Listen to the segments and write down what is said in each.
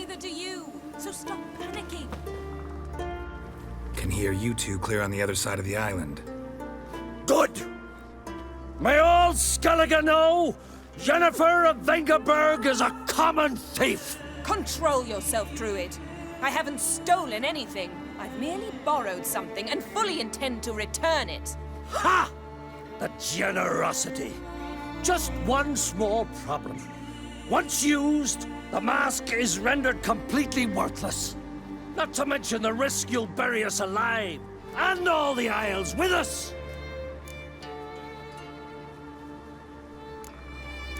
neither do you. So stop panicking. Can hear you two clear on the other side of the island. Good! May all Skellige know, Yennefer of Vengerberg is a common thief! Control yourself, Druid. I haven't stolen anything. I've merely borrowed something and fully intend to return it. Ha! The generosity. Just one small problem. Once used, the mask is rendered completely worthless. Not to mention the risk you'll bury us alive, and all the Isles with us!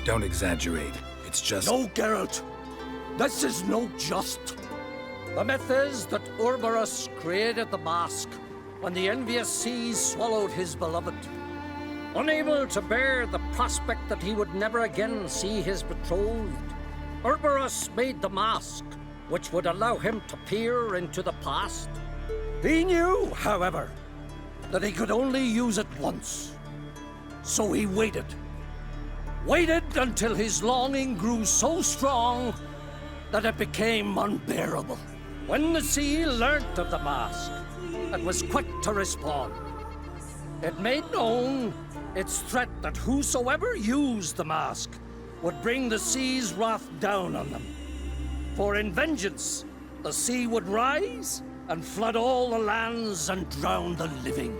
Don't exaggerate. It's just... No, Geralt. This is no just. The myth is that Ouroboros created the mask when the envious seas swallowed his beloved. Unable to bear the prospect that he would never again see his betrothed, Ouroboros made the mask, which would allow him to peer into the past. He knew, however, that he could only use it once. So he waited. Waited until his longing grew so strong that it became unbearable. When the sea learnt of the mask, it was quick to respond. It made known its threat that whosoever used the mask would bring the sea's wrath down on them. For in vengeance, the sea would rise and flood all the lands and drown the living.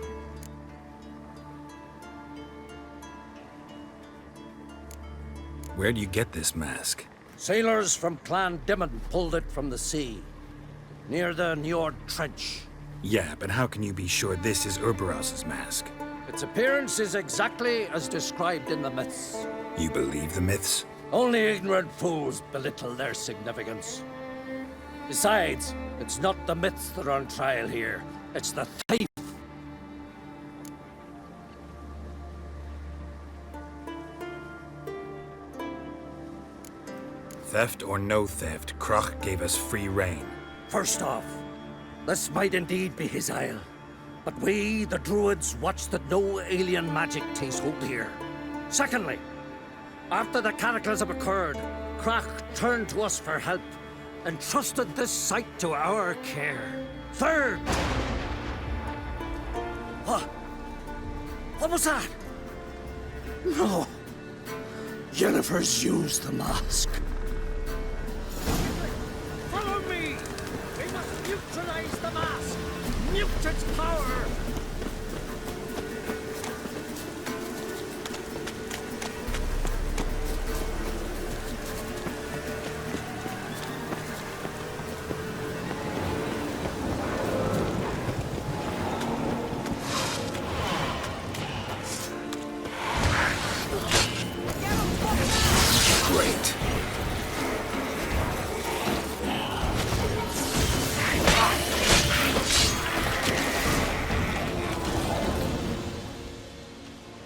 Where do you get this mask? Sailors from Clan Dimon pulled it from the sea, near the Njord Trench. Yeah, but how can you be sure this is Ouroboros' mask? Its appearance is exactly as described in the myths. You believe the myths? Only ignorant fools belittle their significance. Besides, it's not the myths that are on trial here. It's the thief. Theft or no theft, Kroch gave us free rein. First off, this might indeed be his isle. But we, the Druids, watch that no alien magic takes hold here. Secondly, after the cataclysm occurred, Kroch turned to us for help, and trusted this site to our care. Third! What was that? No. Yennefer's used the mask. Follow me! We must neutralize the mask! Mute its power! Great.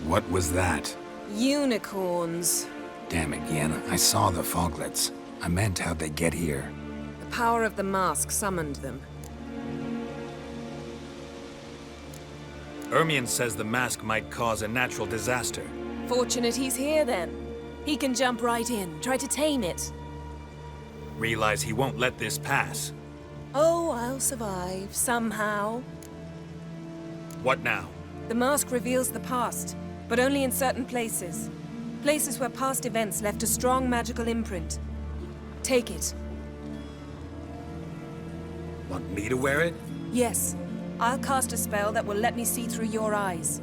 What was that? Unicorns. Damn it, Yen. I saw the foglets. I meant how'd they get here. The power of the mask summoned them. Ermion says the mask might cause a natural disaster. Fortunate he's here, then. He can jump right in, try to tame it. Realize he won't let this pass. Oh, I'll survive, somehow. What now? The mask reveals the past, but only in certain places. Places where past events left a strong magical imprint. Take it. Want me to wear it? Yes. I'll cast a spell that will let me see through your eyes.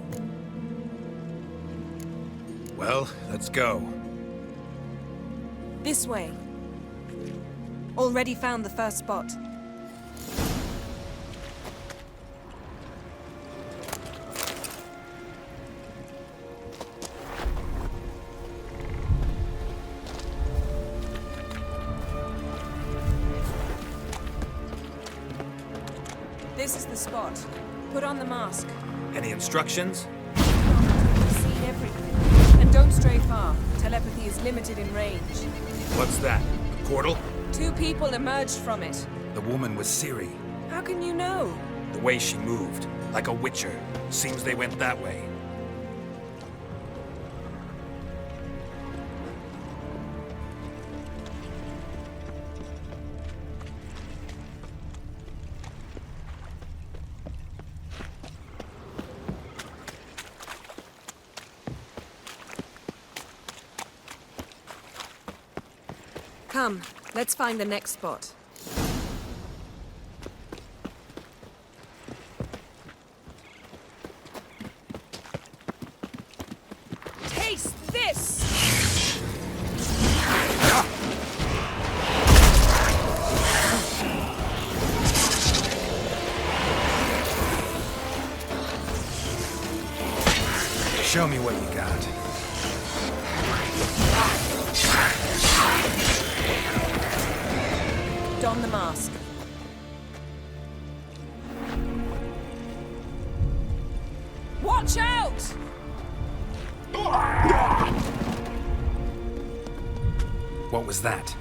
Well, let's go. This way. Already found the first spot. This is the spot. Put on the mask. Any instructions? You've seen everything. And don't stray far. Telepathy is limited in range. What's that? A portal? 2 people emerged from it. The woman was Ciri. How can you know? The way she moved, like a witcher. Seems they went that way. Come, let's find the next spot. Taste this! Show me what you got. Don the mask. Watch out! What was that?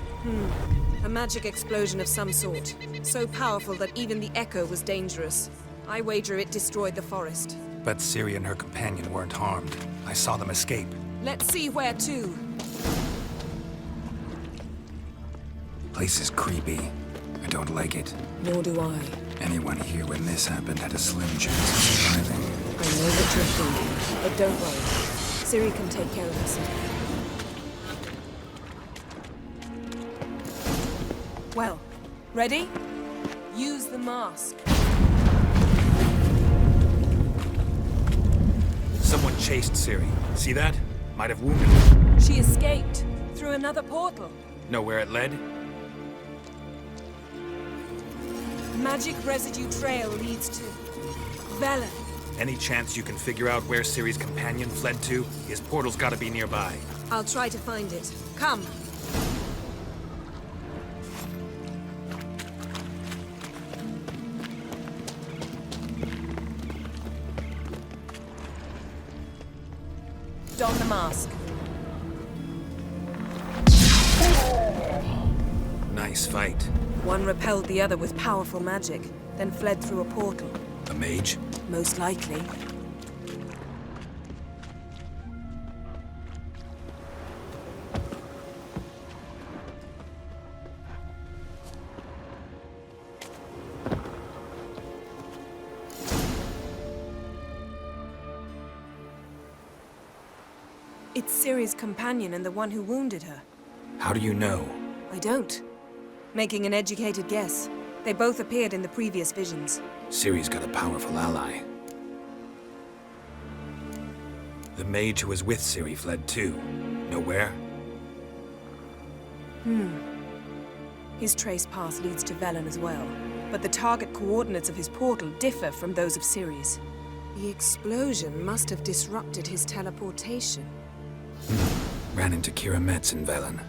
A magic explosion of some sort. So powerful that even the echo was dangerous. I wager it destroyed the forest. But Ciri and her companion weren't harmed. I saw them escape. Let's see where to. Place is creepy. I don't like it. Nor do I. Anyone here when this happened had a slim chance of surviving. I know what you're thinking, but don't worry. Ciri can take care of herself. Well, ready? Use the mask. Someone chased Ciri. See that? Might have wounded her. She escaped through another portal. Know where it led? Magic residue trail leads to Velen. Any chance you can figure out where Ciri's companion fled to? His portal's gotta be nearby. I'll try to find it. Come. Don the mask. Nice fight. One repelled the other with powerful magic, then fled through a portal. A mage? Most likely. It's Ciri's companion and the one who wounded her. How do you know? I don't. Making an educated guess. They both appeared in the previous visions. Ciri's got a powerful ally. The mage who was with Ciri fled too. Know where? His trace path leads to Velen as well. But the target coordinates of his portal differ from those of Ciri's. The explosion must have disrupted his teleportation. Ran into Kira Metz in Velen.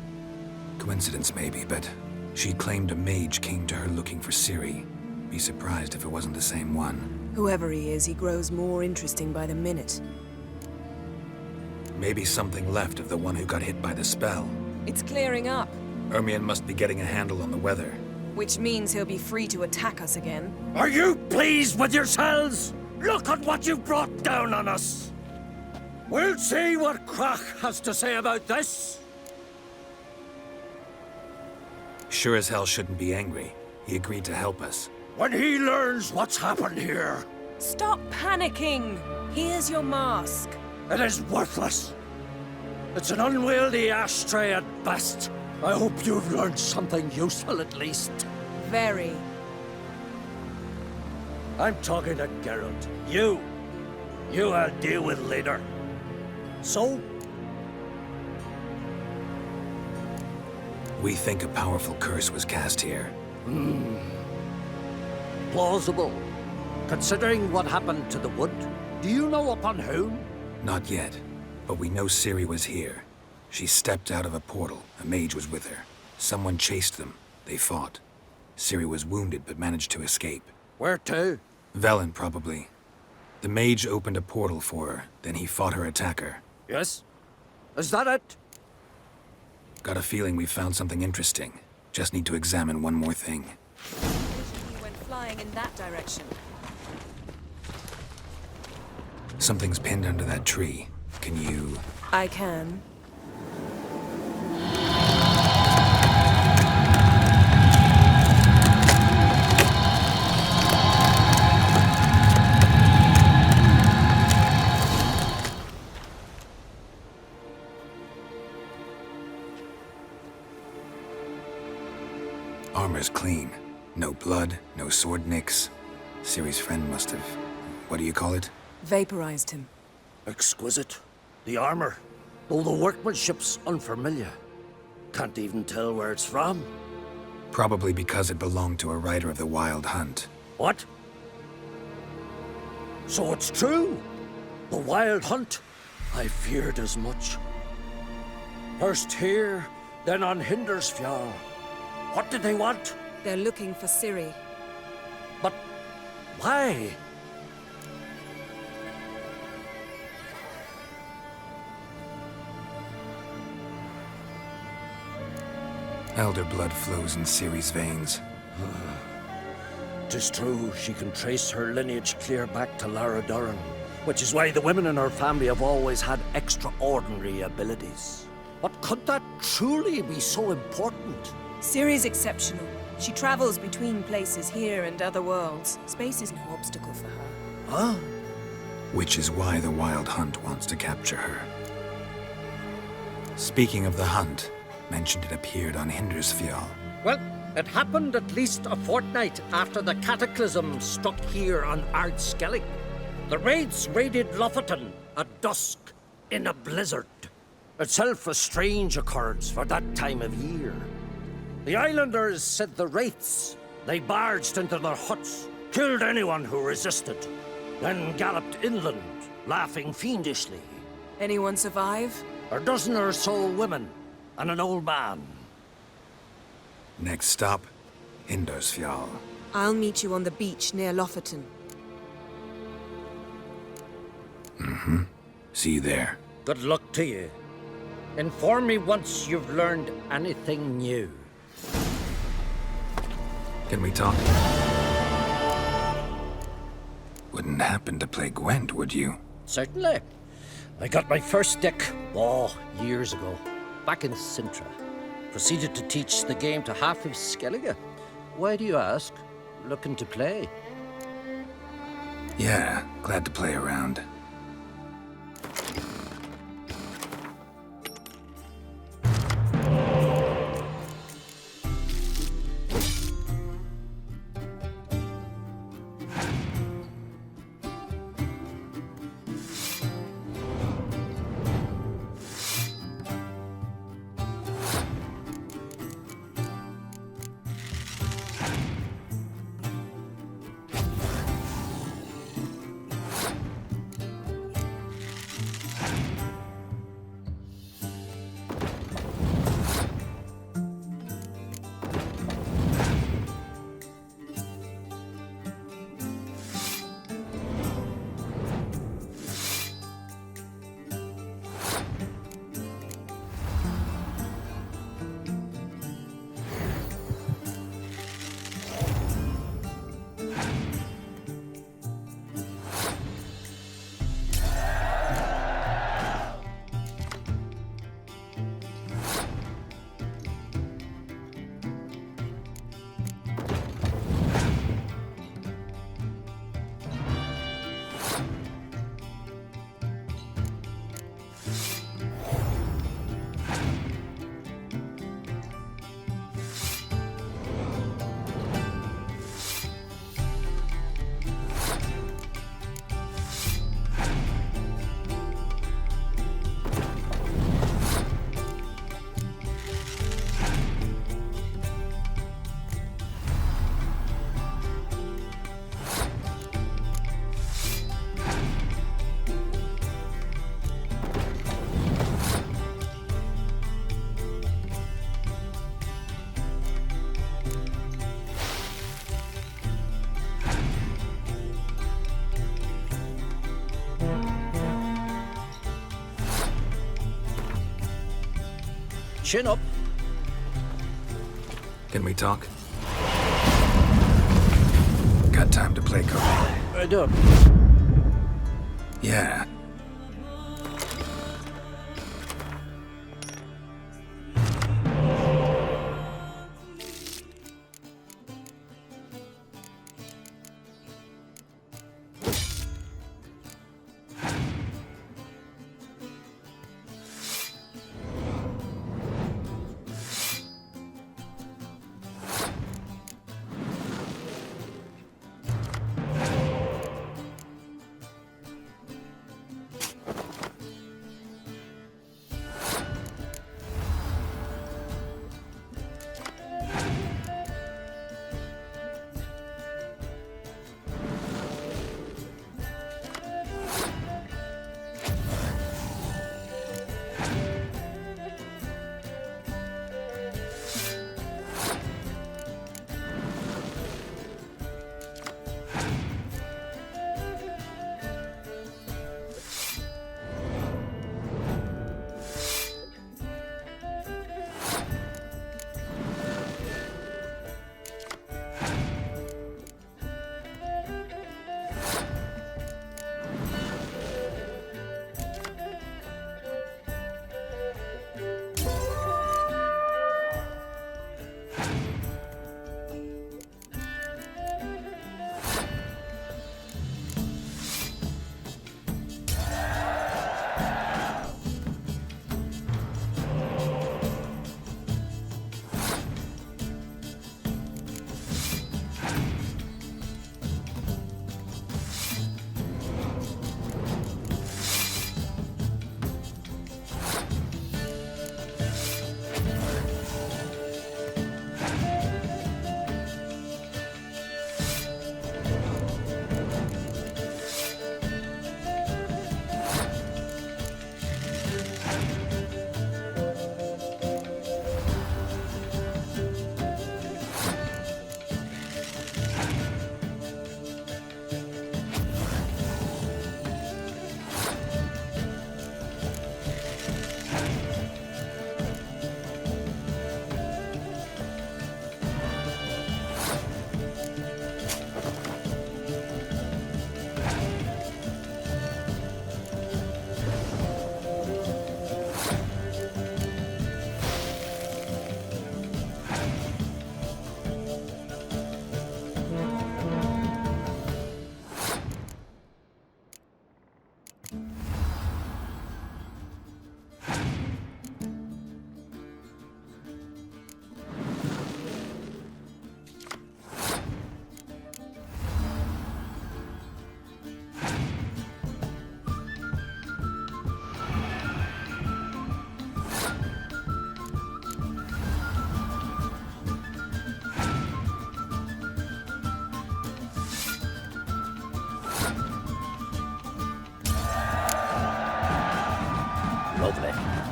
Coincidence maybe, but she claimed a mage came to her looking for Ciri. Be surprised if it wasn't the same one. Whoever he is, he grows more interesting by the minute. Maybe something left of the one who got hit by the spell. It's clearing up, Ermion must be getting a handle on the weather. which means he'll be free to attack us again. Are you pleased with yourselves? Look at what you've brought down on us. We'll see what Krach has to say about this. Sure as hell shouldn't be angry. He agreed to help us. When he learns what's happened here, Stop panicking! Here's your mask. it is worthless. It's an unwieldy ashtray at best. I hope you've learned something useful at least. Very. I'm talking to Geralt. You I'll deal with later. So, We think a powerful curse was cast here. plausible. Considering what happened to the wood, do you know upon whom? Not yet, but we know Ciri was here. She stepped out of a portal. A mage was with her. Someone chased them. They fought. Ciri was wounded but managed to escape. Where to? Velen, probably. The mage opened a portal for her, then he fought her attacker. Yes? Is that it? Got a feeling we found something interesting. Just need to examine one more thing. He went flying in that direction. Something's pinned under that tree. Can you... I can. Armor's clean. No blood, no sword nicks. Ciri's friend must have... what do you call it? Vaporized him. Exquisite. The armor, though the workmanship's unfamiliar. Can't even tell where it's from. Probably because it belonged to a rider of the Wild Hunt. What? So it's true? The Wild Hunt? I feared as much. First here, then on Hindersfjall. What did they want? They're looking for Ciri. But why? Elder blood flows in Ciri's veins. 'Tis true, she can trace her lineage clear back to Lara Duran, which is why the women in her family have always had extraordinary abilities. But could that truly be so important? Ciri's exceptional. She travels between places here and other worlds. Space is no obstacle for her. Huh? Which is why the Wild Hunt wants to capture her. Speaking of the hunt, mentioned it appeared on Hindersfjall. Well, it happened at least a fortnight after the cataclysm struck here on Upscaled. The raids raided Lofoten at dusk in a blizzard. Itself a strange occurrence for that time of year. The islanders said the wraiths. They barged into their huts, killed anyone who resisted, then galloped inland, laughing fiendishly. Anyone survive? A dozen or so women and an old man. Next stop, Hindersfjall. I'll meet you on the beach near Lofoten. See you there. Good luck to you. Inform me once you've learned anything new. Can we talk? Wouldn't happen to play Gwent, would you? Certainly. I got my first deck, years ago, back in Sintra. Proceeded to teach the game to half of Skellige. Why do you ask? Looking to play? Yeah, glad to play around. Chin up. Can we talk? Got time to play, Cody? I don't. Yeah.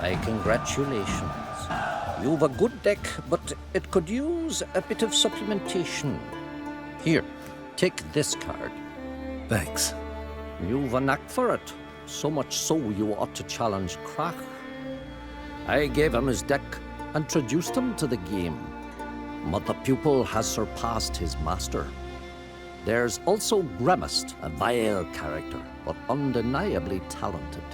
My congratulations. You've a good deck, but it could use a bit of supplementation. Here, take this card. Thanks. You've a knack for it. So much so you ought to challenge Crach. I gave him his deck, introduced him to the game. But the pupil has surpassed his master. There's also Gremist, a vile character, but undeniably talented.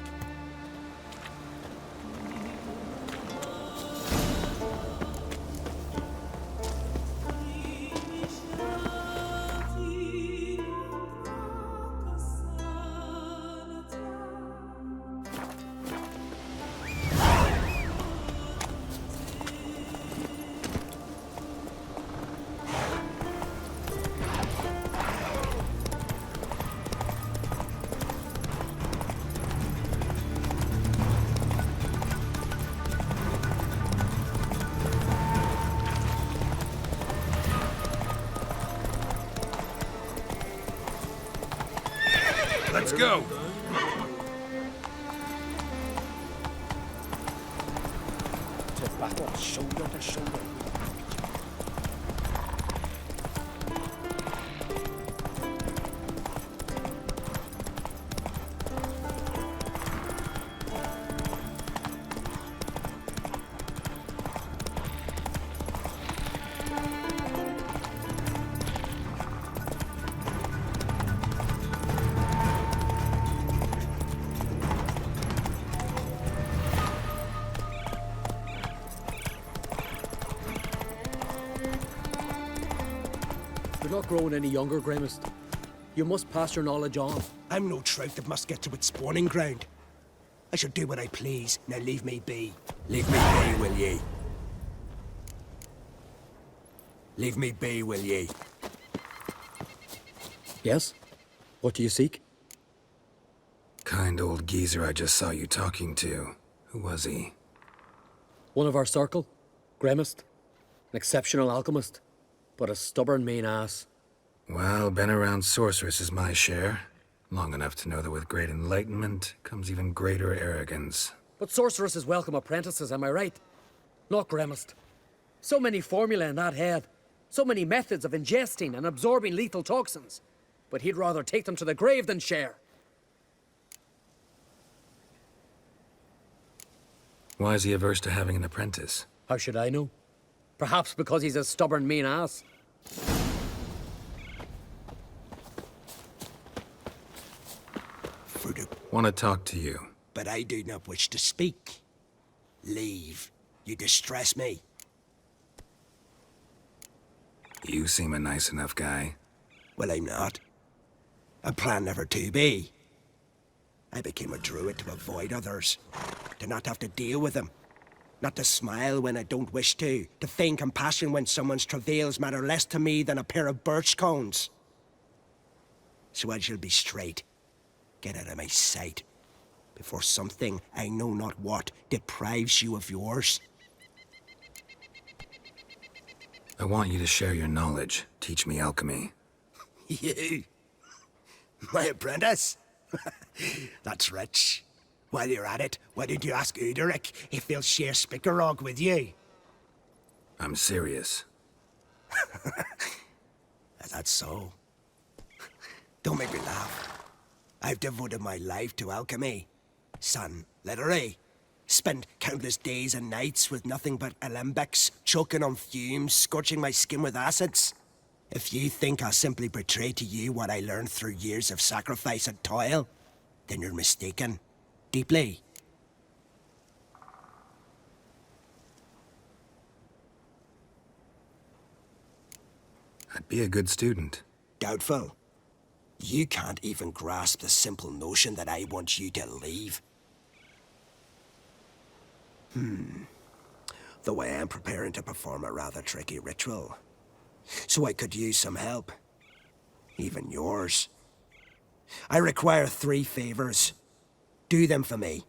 Let's go! Backwards, shoulder to shoulder. You're not growing any younger, Gremist. You must pass your knowledge on. I'm no trout that must get to its spawning ground. I shall do what I please. Now leave me be. Leave me be, will ye? Leave me be, will ye? Yes? What do you seek? Kind old geezer I just saw you talking to. Who was he? One of our circle, Gremist. An exceptional alchemist, but a stubborn main ass. Well, been around sorceress is my share. Long enough to know that with great enlightenment comes even greater arrogance. But sorceresses welcome apprentices, am I right? Not Gremist. So many formulae in that head. So many methods of ingesting and absorbing lethal toxins. But he'd rather take them to the grave than share. Why is he averse to having an apprentice? How should I know? Perhaps because he's a stubborn mean ass. Want to talk to you. But I do not wish to speak. Leave. You distress me. You seem a nice enough guy. Well, I'm not. I plan never to be. I became a druid to avoid others. To not have to deal with them. Not to smile when I don't wish to feign compassion when someone's travails matter less to me than a pair of birch cones. So I shall be straight. Get out of my sight, before something, I know not what, deprives you of yours. I want you to share your knowledge. Teach me alchemy. You? My apprentice? That's rich. While you're at it, why don't you ask Uderic if he'll share Spickerog with you? I'm serious. That's so. Don't make me laugh. I've devoted my life to alchemy. Son, literally. Spent countless days and nights with nothing but alembics, choking on fumes, scorching my skin with acids. If you think I'll simply portray to you what I learned through years of sacrifice and toil, then you're mistaken. Deeply. I'd be a good student. Doubtful. You can't even grasp the simple notion that I want you to leave. Though I am preparing to perform a rather tricky ritual. So I could use some help. Even yours. I require 3 favors. Do them for me,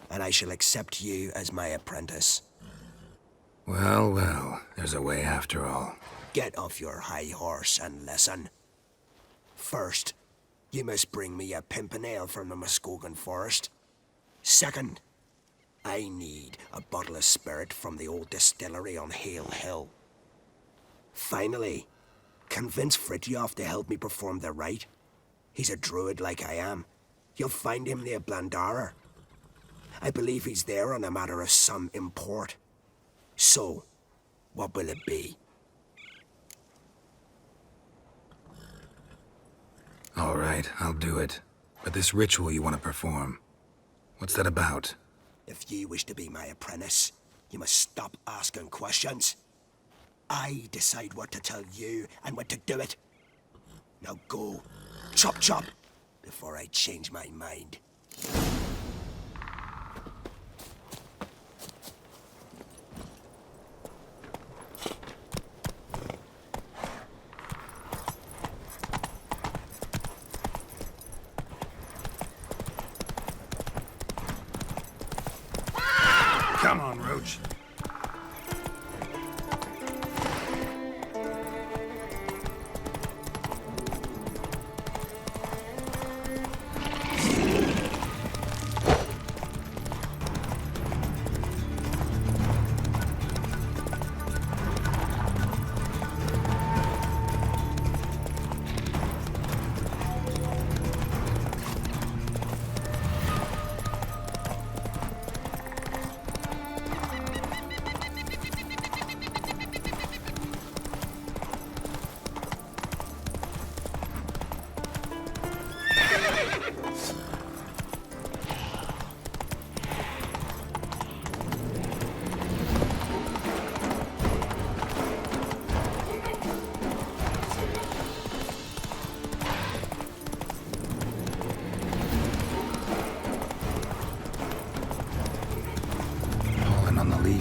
and I shall accept you as my apprentice. Well, well, there's a way after all. Get off your high horse and listen. First, you must bring me a pimpernel from the Muskogan forest. Second, I need a bottle of spirit from the old distillery on Hale Hill. Finally, convince Fritjof to help me perform the rite. He's a druid like I am. You'll find him near Blandara. I believe he's there on a matter of some import. So, what will it be? All right, I'll do it. But this ritual you want to perform, what's that about? If you wish to be my apprentice, you must stop asking questions. I decide what to tell you and when to do it. Now go, chop chop, before I change my mind. Come on, Roach.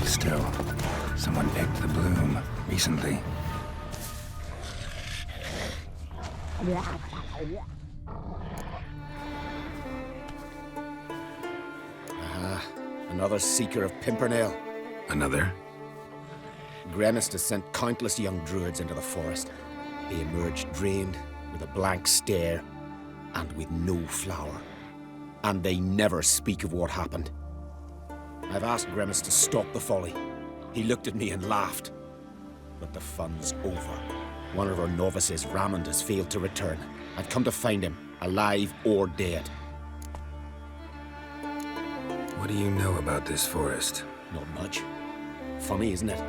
Still. Someone picked the bloom recently. Another seeker of Pimpernel. Another? Gremist has sent countless young druids into the forest. They emerge drained, with a blank stare, and with no flower. And they never speak of what happened. I've asked Gremist to stop the folly. He looked at me and laughed. But the fun's over. One of our novices, Ramond, has failed to return. I've come to find him, alive or dead. What do you know about this forest? Not much. Funny, isn't it?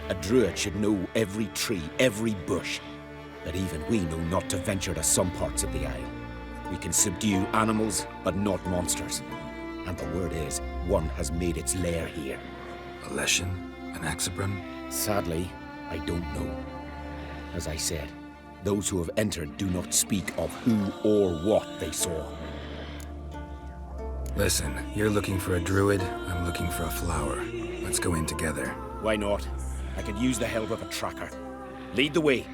A druid should know every tree, every bush. But even we know not to venture to some parts of the isle. We can subdue animals, but not monsters. And the word is, one has made its lair here. A Leshen? An Axabron? Sadly, I don't know. As I said, those who have entered do not speak of who or what they saw. Listen, you're looking for a druid, I'm looking for a flower. Let's go in together. Why not? I could use the help of a tracker. Lead the way.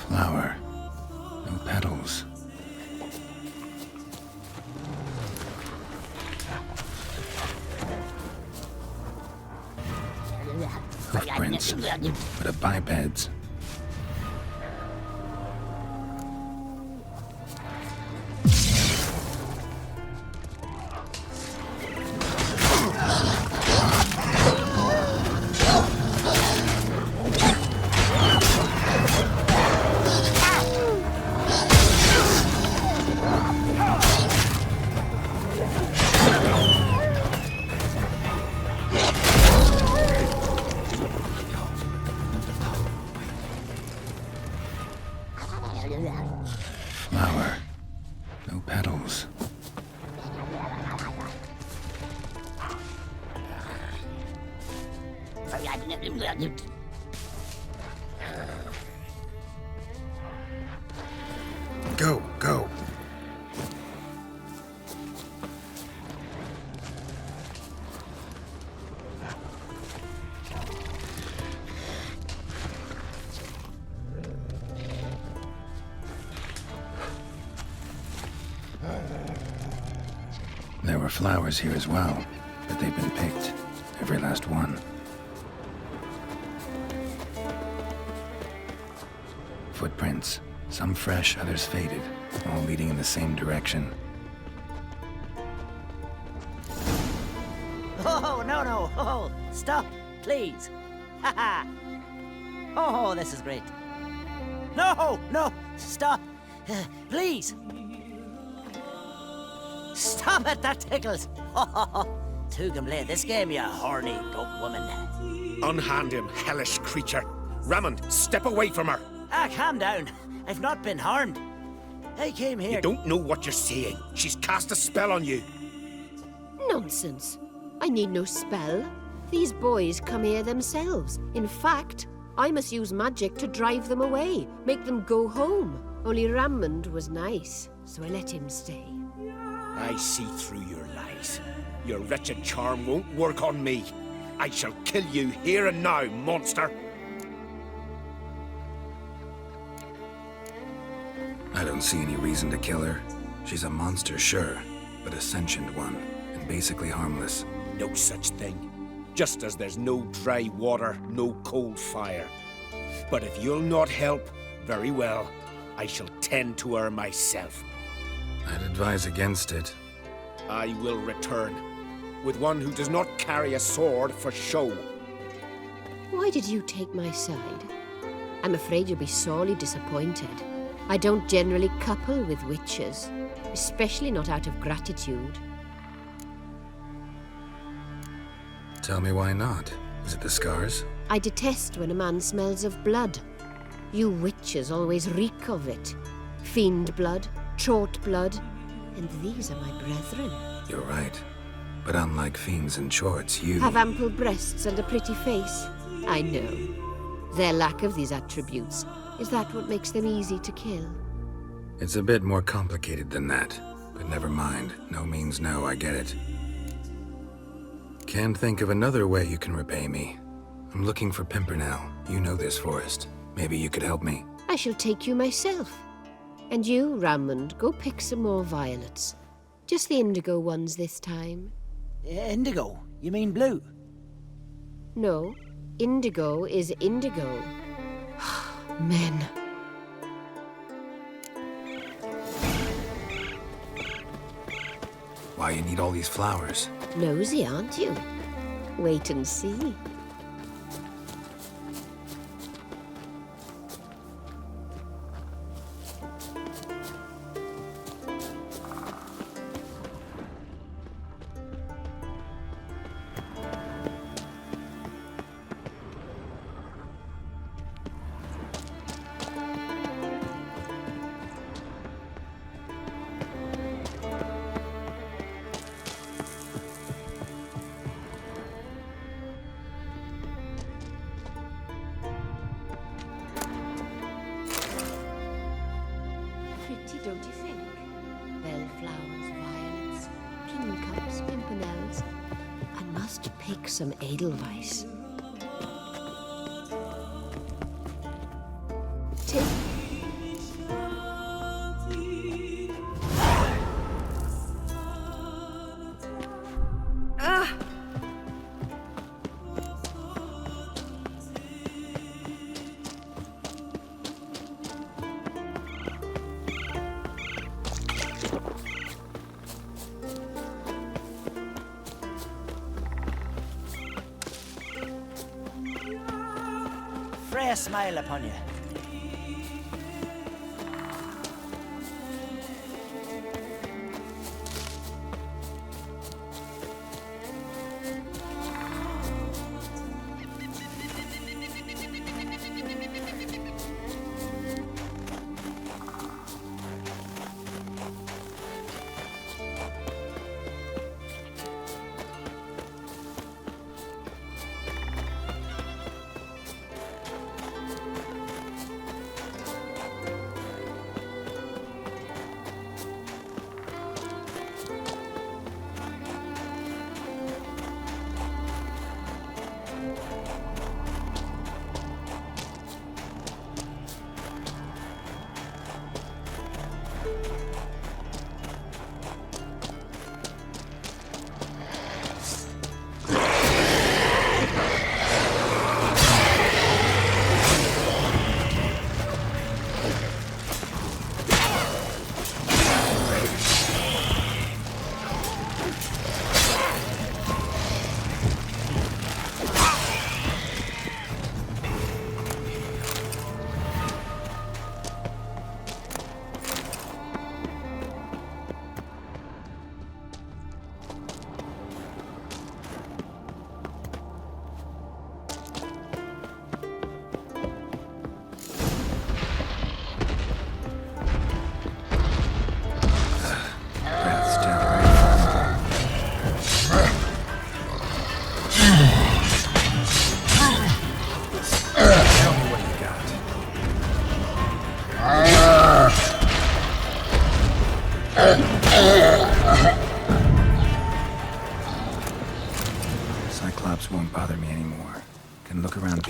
Flower. No petals. Hoofprints, but of bipeds. Flower. No petals. Go, go. There were flowers here as well, but they've been picked. Every last one. Footprints. Some fresh, others faded, all leading in the same direction. Stop, please. Haha. Oh, this is great. No, no, stop. Please. Stop it, that tickles. Two can play this game, you horny goat woman. Unhand him, hellish creature. Raymond, step away from her. Ah, calm down. I've not been harmed. I came here... You don't know what you're saying. She's cast a spell on you. Nonsense. I need no spell. These boys come here themselves. In fact, I must use magic to drive them away, make them go home. Only Raymond was nice, so I let him stay. I see through your lies. Your wretched charm won't work on me. I shall kill you here and now, monster. I don't see any reason to kill her. She's a monster, sure, but a sentient one, and basically harmless. No such thing. Just as there's no dry water, no cold fire. But if you'll not help, very well. I shall tend to her myself. I'd advise against it. I will return, with one who does not carry a sword for show. Why did you take my side? I'm afraid you'll be sorely disappointed. I don't generally couple with witches, especially not out of gratitude. Tell me why not. Is it the scars? I detest when a man smells of blood. You witches always reek of it. Fiend blood, chort blood, and these are my brethren. You're right. But unlike fiends and chorts, you... Have ample breasts and a pretty face. I know. Their lack of these attributes, is that what makes them easy to kill? It's a bit more complicated than that. But never mind. No means no, I get it. Can't think of another way you can repay me. I'm looking for Pimpernel. You know this forest. Maybe you could help me. I shall take you myself. And you, Raymond, go pick some more violets. Just the indigo ones this time. Indigo? You mean blue? No, indigo is indigo. Men. Why you need all these flowers? Nosy, aren't you? Wait and see. Don't you think? Bellflowers, violets, kingcups, pimpernels. I must pick some edelweiss. Take... Freya smile upon you.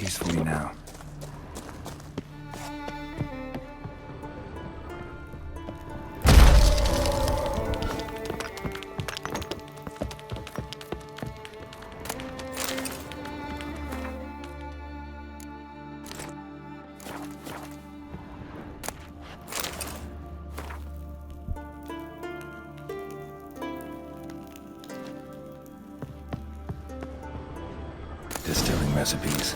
peacefully now. Distilling recipes.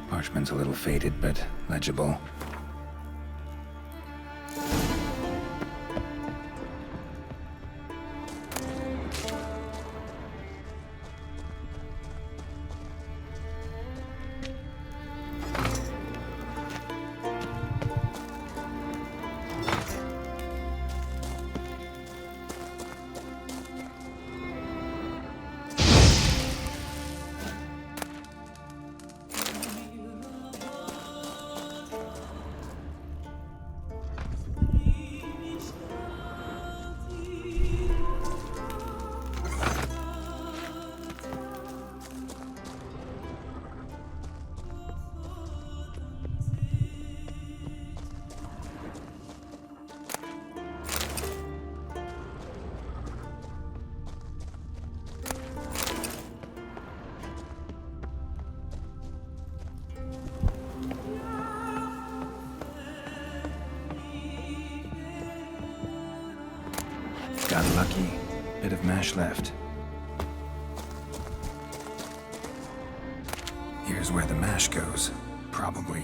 Parchment's a little faded, but legible. Got lucky. Bit of mash left. Here's where the mash goes, probably.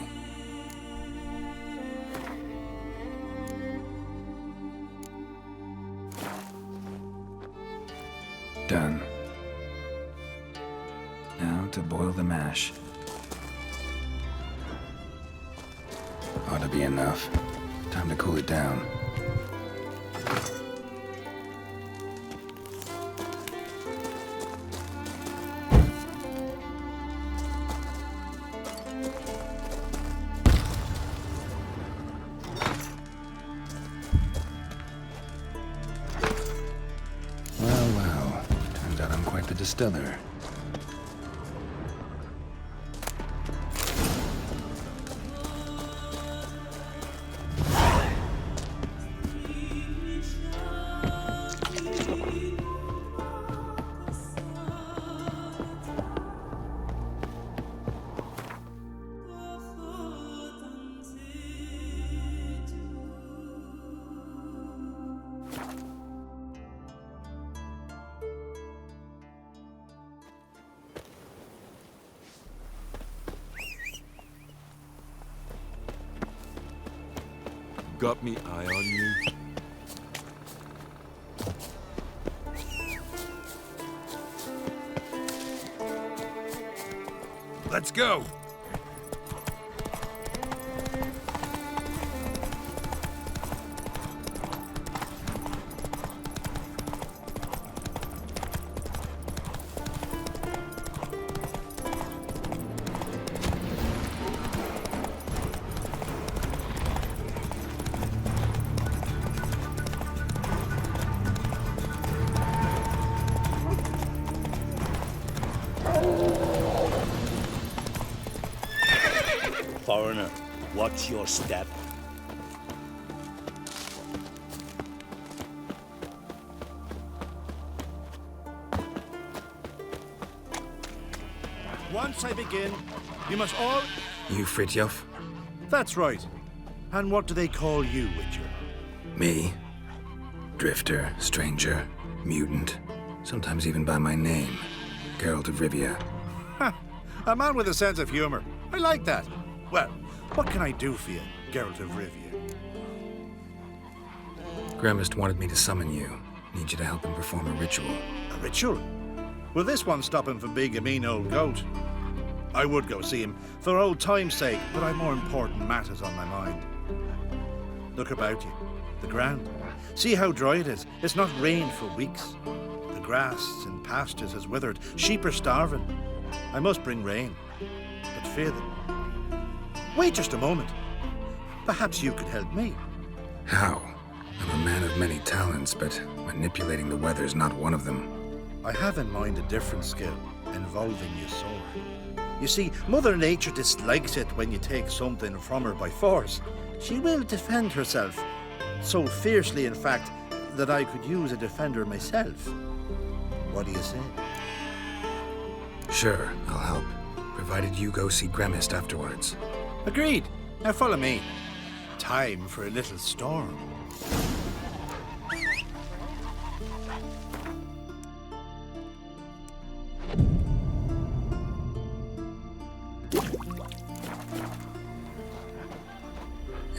Done. Now to boil the mash. Ought to be enough. Time to cool it down. Distiller. Got me eye on you? Let's go! Foreigner, watch your step. Once I begin, you must all... You Fritjof? That's right. And what do they call you, Witcher? Me? Drifter, stranger, mutant. Sometimes even by my name. Geralt of Rivia. Ha! A man with a sense of humor. I like that. Well, what can I do for you, Geralt of Rivia? Gremist wanted me to summon you. Need you to help him perform a ritual. A ritual? Will this one stop him from being a mean old goat? I would go see him for old time's sake, but I've more important matters on my mind. Look about you. The ground. See how dry it is. It's not rained for weeks. The grass in pastures has withered. Sheep are starving. I must bring rain, but fear them. Wait just a moment. Perhaps you could help me. How? I'm a man of many talents, but manipulating the weather's not one of them. I have in mind a different skill involving your sword. You see, Mother Nature dislikes it when you take something from her by force. She will defend herself. So fiercely, in fact, that I could use a defender myself. What do you say? Sure, I'll help. Provided you go see Gremist afterwards. Agreed. Now follow me. Time for a little storm.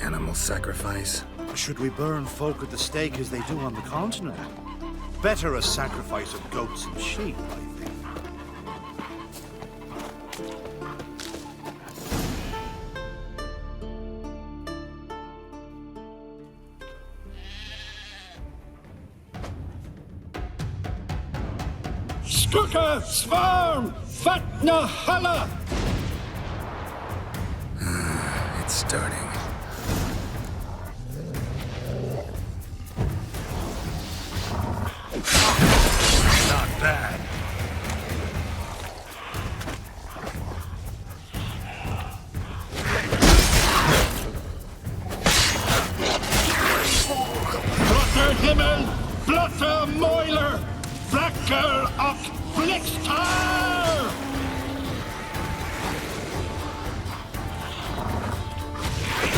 Animal sacrifice? Should we burn folk at the stake as they do on the continent? Better a sacrifice of goats and sheep, I think. Skuka, Svarm, Fatna, Hala! It's starting. Not bad. Blotter Himmel, Blotter Moiler, Blacker och Blixtar!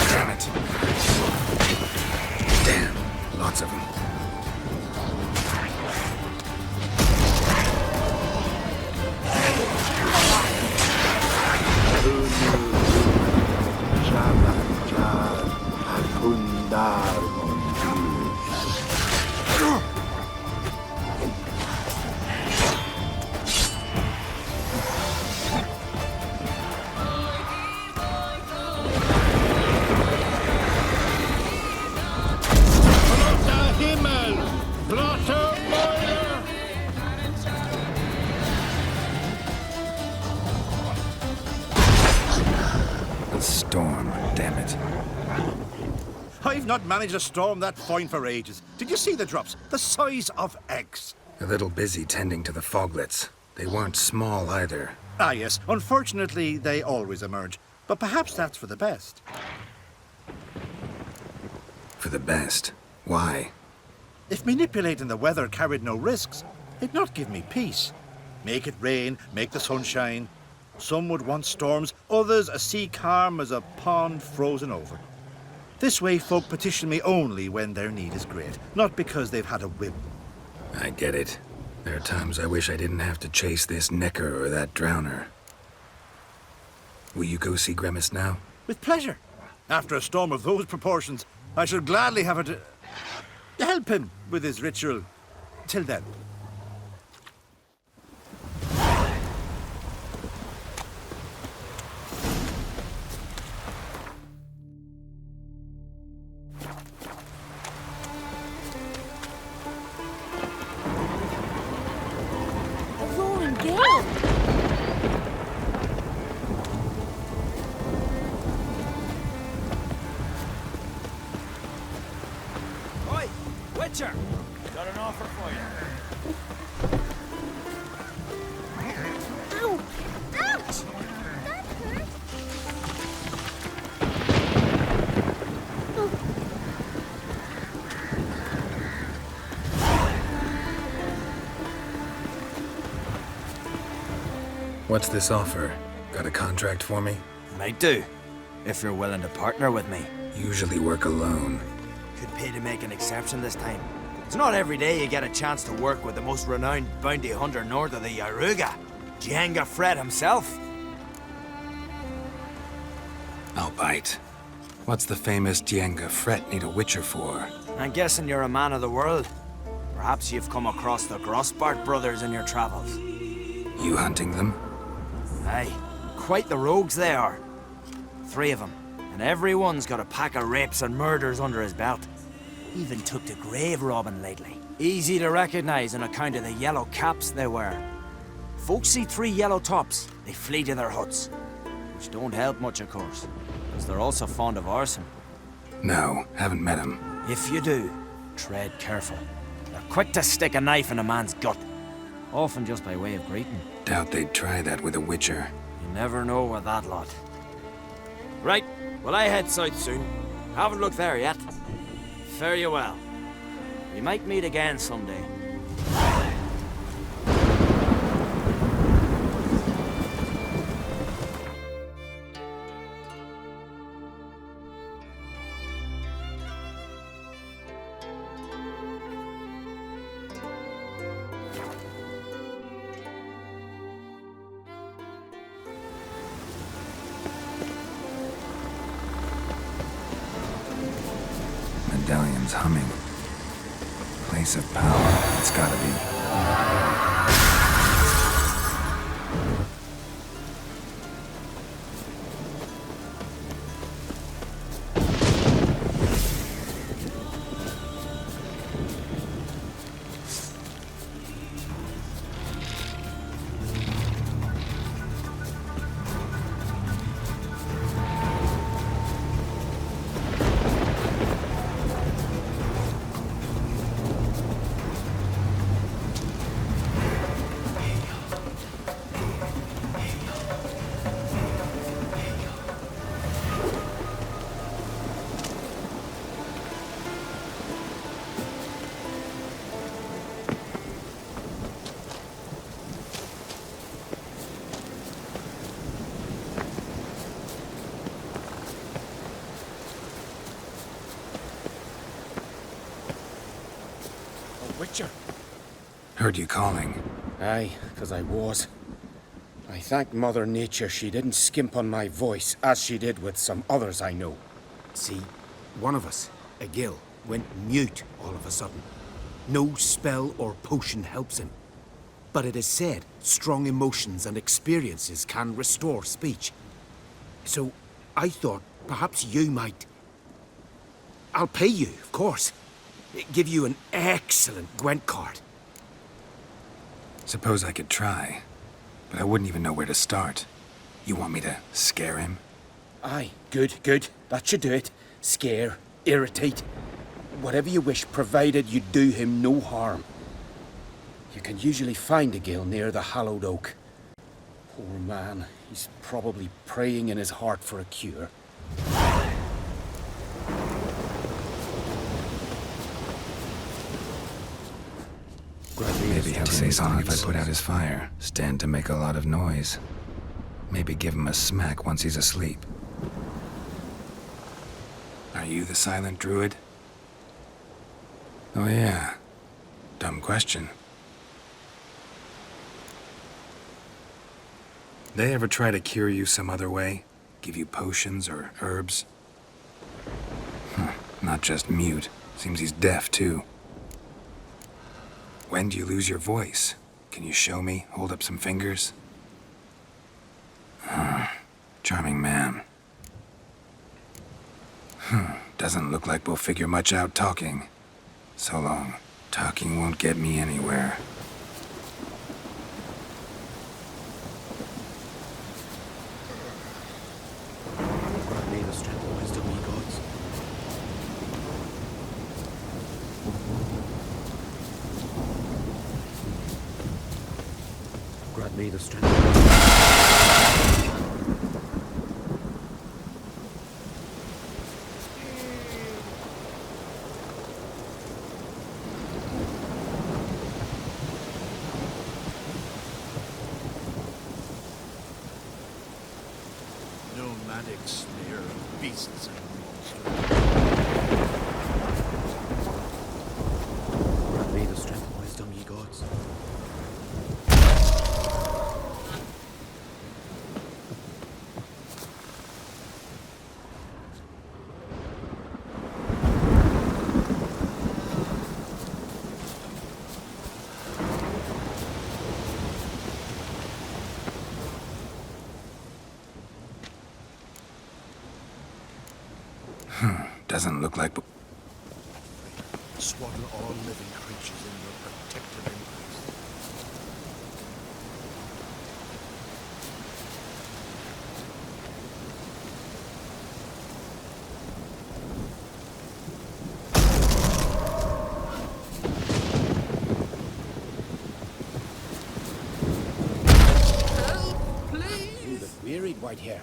Damn it. Damn, lots of them. Blotter Himmel, Blotter Moiler! A storm, damn it. I've not managed a storm that fine for ages. Did you see the drops? The size of eggs. A little busy tending to the foglets. They weren't small either. Ah, yes. Unfortunately, they always emerge. But perhaps that's for the best. For the best. Why? If manipulating the weather carried no risks, it'd not give me peace. Make it rain, make the sun shine. Some would want storms, others a sea calm as a pond frozen over. This way folk petition me only when their need is great, not because they've had a whim. I get it. There are times I wish I didn't have to chase this necker or that drowner. Will you go see Gremist now? With pleasure. After a storm of those proportions, I should gladly have it to help him with his ritual. Till then. Roaring gale! Oi, Witcher! Got an offer for you. Ow! Ouch! That hurt! What's this offer? Got a contract for me? Might do, if you're willing to partner with me. Usually work alone. Could pay to make an exception this time. It's not every day you get a chance to work with the most renowned bounty hunter north of the Yaruga, Jenga Fred himself. I'll bite. What's the famous Yennefer Fret need a witcher for? I'm guessing you're a man of the world. Perhaps you've come across the Grossbart brothers in your travels. You hunting them? Aye, quite the rogues they are. 3 of them, and every one's got a pack of rapes and murders under his belt. Even took to grave robbing lately. Easy to recognize on account of the yellow caps they wear. Folks see 3 yellow tops, they flee to their huts. Which don't help much, of course, because they're also fond of arson. No, haven't met him. If you do, tread careful. They're quick to stick a knife in a man's gut. Often just by way of greeting. Doubt they'd try that with a witcher. You never know with that lot. Right, well I head south soon. Haven't looked there yet. Fare you well. We might meet again someday. Medallion's humming. Place of power. It's gotta be. Witcher. Heard you calling. Aye, 'cause I was. I thank Mother Nature she didn't skimp on my voice, as she did with some others I know. See, one of us, a gill, went mute all of a sudden. No spell or potion helps him. But it is said strong emotions and experiences can restore speech. So, I thought perhaps you might... I'll pay you, of course. Give you an excellent Gwent card. Suppose I could try, but I wouldn't even know where to start. You want me to scare him? Aye, good, good. That should do it. Scare, irritate. Whatever you wish, provided you do him no harm. You can usually find a gill near the hallowed oak. Poor man, he's probably praying in his heart for a cure. Maybe he'll say something if I put out his fire. Stand to make a lot of noise. Maybe give him a smack once he's asleep. Are you the silent druid? Oh yeah. Dumb question. They ever try to cure you some other way? Give you potions or herbs? Not just mute. Seems he's deaf too. When do you lose your voice? Can you show me? Hold up some fingers? Charming man. Doesn't look like we'll figure much out talking. So long. Talking won't get me anywhere. Grant me the strength and wisdom, ye gods. Grant me the strength. Nomadic snare of beasts and monsters. Grant me the strength and wisdom, ye gods. Doesn't look like... Swaddle all living creatures in your protective embrace. right here.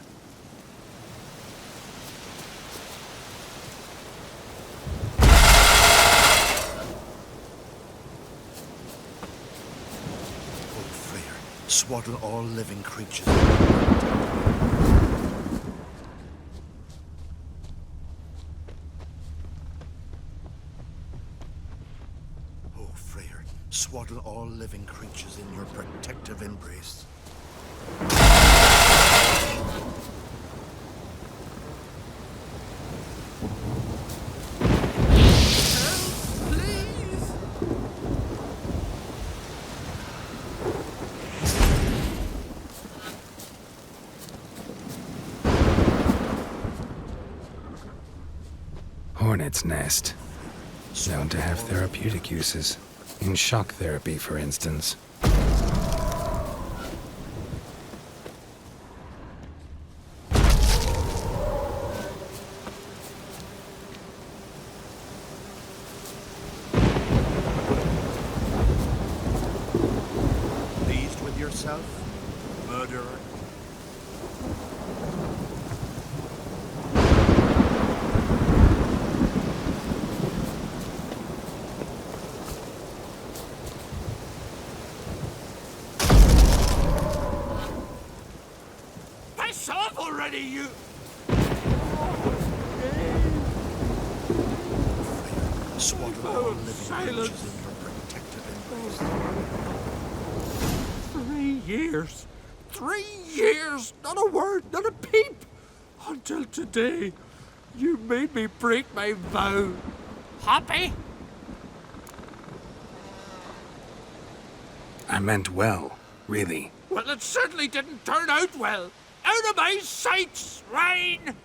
Oh, Freyr, swaddle all living creatures. Oh, Freyr, swaddle all living creatures in your protective embrace. Hornet's nest. Known to have therapeutic uses. In shock therapy, for instance. Pleased with yourself, murderer? Piss off already, you! Swaddle all living creatures in your protective embrace. 3 years. 3 years! Not a word, not a peep! Until today, you made me break my vow. Happy? I meant well, really. Well, it certainly didn't turn out well. Out of my sight, swine!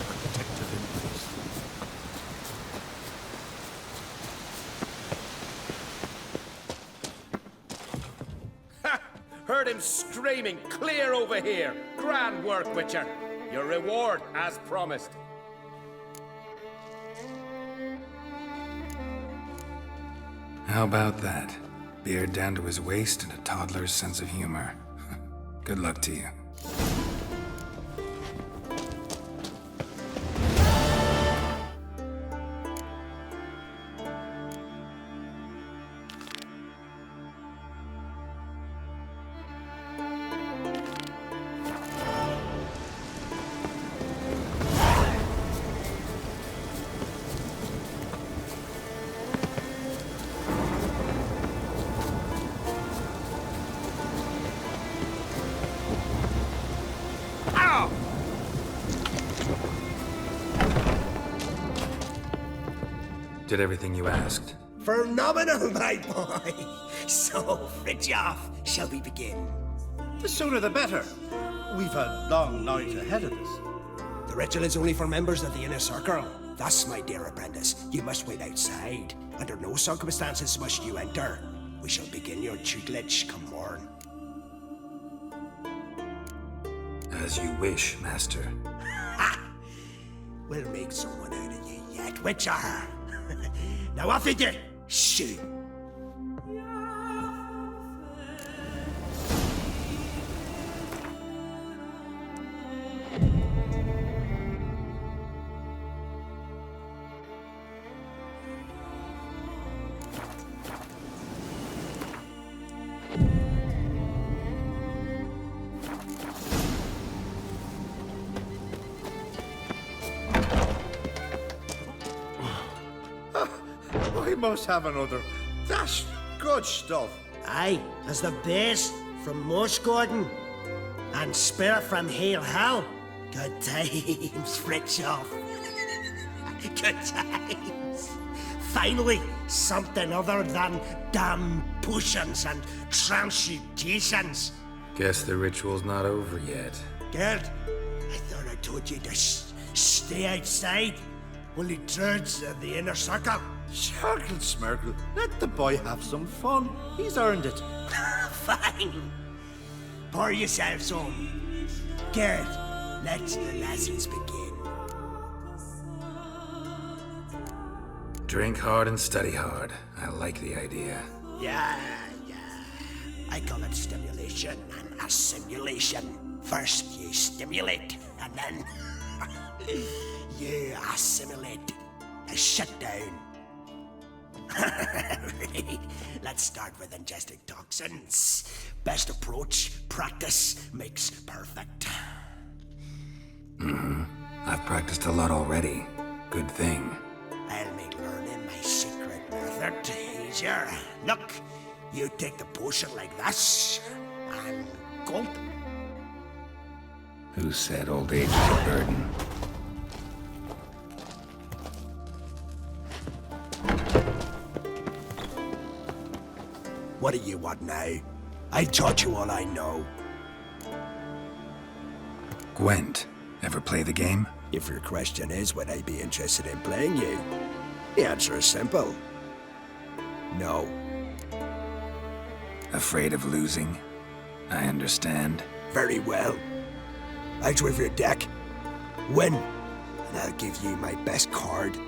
Protective embrace. Heard him screaming, clear over here. Grand work, Witcher. Your reward, as promised. How about that? Beard down to his waist and a toddler's sense of humor. Good luck to you. Did everything you asked? Phenomenal, my boy. So, Fridtjof, shall we begin? The sooner the better. We've a long night ahead of us. The ritual is only for members of the inner circle. Thus, my dear apprentice, you must wait outside. Under no circumstances must you enter. We shall begin your tutelage come morn. As you wish, Master. Ha! We'll make someone out of you yet, Witcher. Now off with you! Shoot! I must have another. That's good stuff. Aye, as the best from Moss Gordon and spirit from Hail Hell. Good times, Fritzoff. Good times. Finally, something other than damn potions and transmutations. Guess the ritual's not over yet. Geralt, I thought I told you to stay outside. Only druids of the inner circle. Sharkle Smirkle, let the boy have some fun. He's earned it. Fine. Pour yourselves home. Geralt, let the lessons begin. Drink hard and study hard. I like the idea. Yeah. I call it stimulation and A simulation. First you stimulate, and then you assimilate. A shutdown. Let's start with ingesting toxins. Best approach, practice makes perfect. I've practiced a lot already. Good thing. I'll make learning my secret method easier. Look, you take the potion like this, and gulp. Who said old age is a burden? What do you want now? I taught you all I know. Gwent. Ever play the game? If your question is, would I be interested in playing you? The answer is simple. No. Afraid of losing? I understand. Very well. Out with your deck. Win, and I'll give you my best card.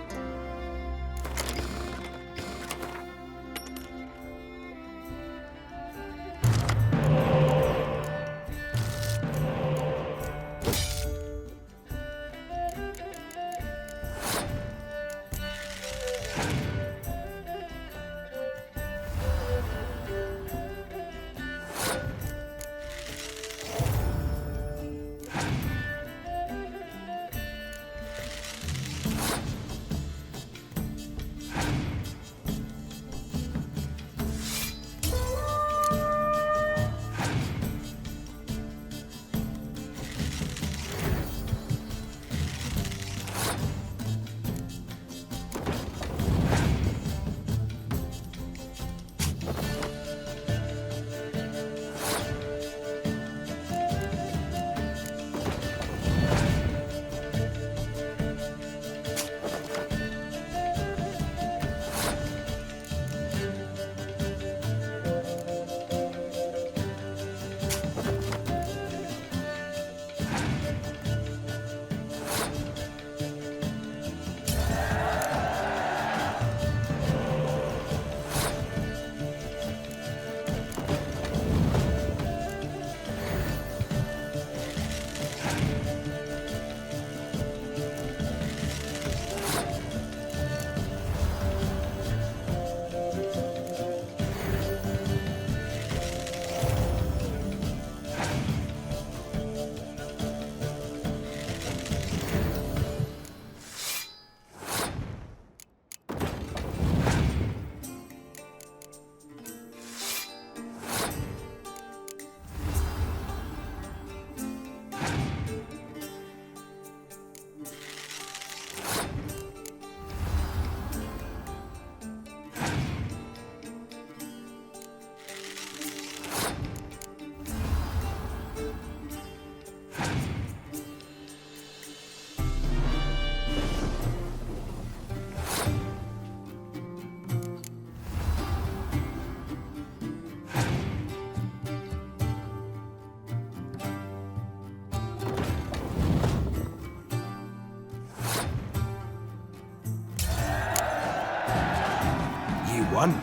One,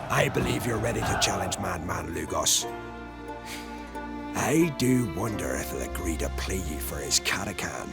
I believe you're ready to challenge Madman Lugos. I do wonder if he'll agree to play you for his Catacan.